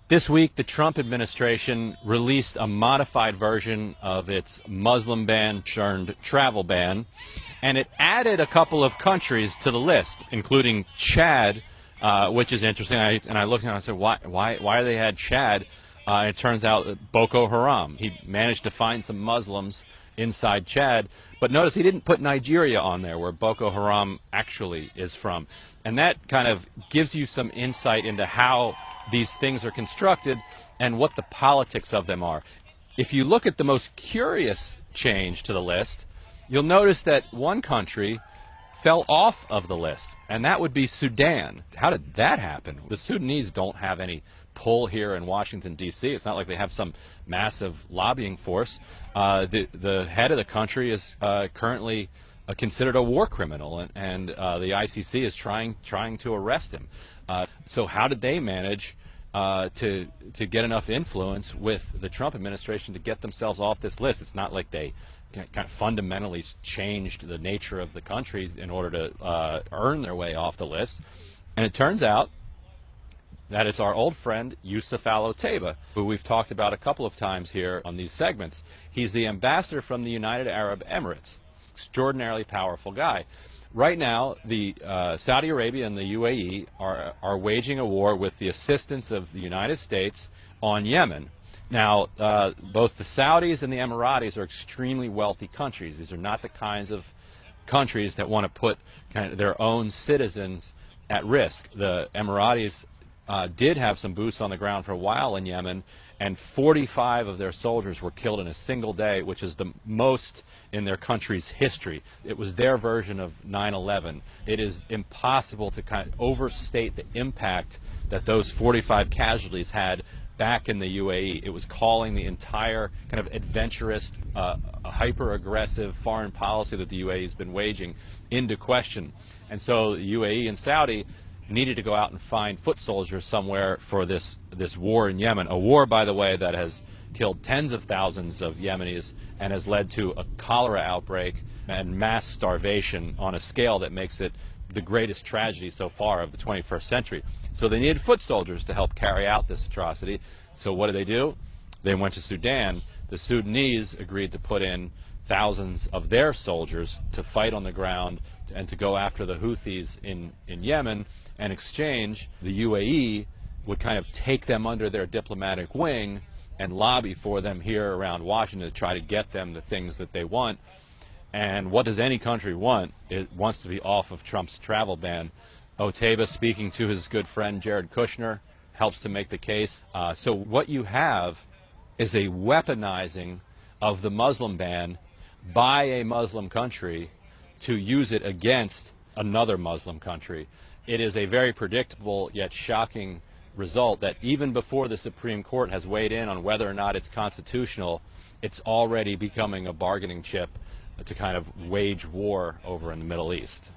This week, the Trump administration released a modified version of its Muslim ban turned travel ban, and it added a couple of countries to the list, including Chad, which is interesting. I looked and I said, why do they add Chad? It turns out that Boko Haram. He managed to find some Muslims inside Chad, but notice he didn't put Nigeria on there, where Boko Haram actually is from. And that kind of gives you some insight into how these things are constructed and what the politics of them are. If you look at the most curious change to the list, you'll notice that one country fell off of the list, and that would be Sudan. How did that happen? The Sudanese don't have any pull here in Washington, D.C. It's not like they have some massive lobbying force. The head of the country is currently considered a war criminal, and the ICC is trying to arrest him. So how did they manage to get enough influence with the Trump administration to get themselves off this list? It's not like they kind of fundamentally changed the nature of the country in order to earn their way off the list. And it turns out that it's our old friend Yusuf al-Otaiba, who we've talked about a couple of times here on these segments. He's the ambassador from the United Arab Emirates. Extraordinarily powerful guy. Right now, the Saudi Arabia and the UAE are waging a war with the assistance of the United States on Yemen. Now, both the Saudis and the Emiratis are extremely wealthy countries. These are not the kinds of countries that want to put kind of their own citizens at risk. The Emiratis did have some boots on the ground for a while in Yemen, and 45 of their soldiers were killed in a single day, which is the most in their country's history. It was their version of 9/11. It is impossible to kind of overstate the impact that those 45 casualties had back in the UAE. It was calling the entire kind of adventurous, hyper-aggressive foreign policy that the UAE has been waging into question. And so the UAE and Saudi needed to go out and find foot soldiers somewhere for this war in Yemen. A war, by the way, that has killed tens of thousands of Yemenis and has led to a cholera outbreak and mass starvation on a scale that makes it the greatest tragedy so far of the 21st century. So they needed foot soldiers to help carry out this atrocity. So what did they do? They went to Sudan. The Sudanese agreed to put in thousands of their soldiers to fight on the ground and to go after the Houthis in Yemen. And exchange, the UAE would kind of take them under their diplomatic wing and lobby for them here around Washington to try to get them the things that they want. And what does any country want? It wants to be off of Trump's travel ban. Otaiba, speaking to his good friend Jared Kushner, helps to make the case. So what you have is a weaponizing of the Muslim ban by a Muslim country to use it against another Muslim country. It is a very predictable yet shocking result that even before the Supreme Court has weighed in on whether or not it's constitutional, it's already becoming a bargaining chip to kind of wage war over in the Middle East.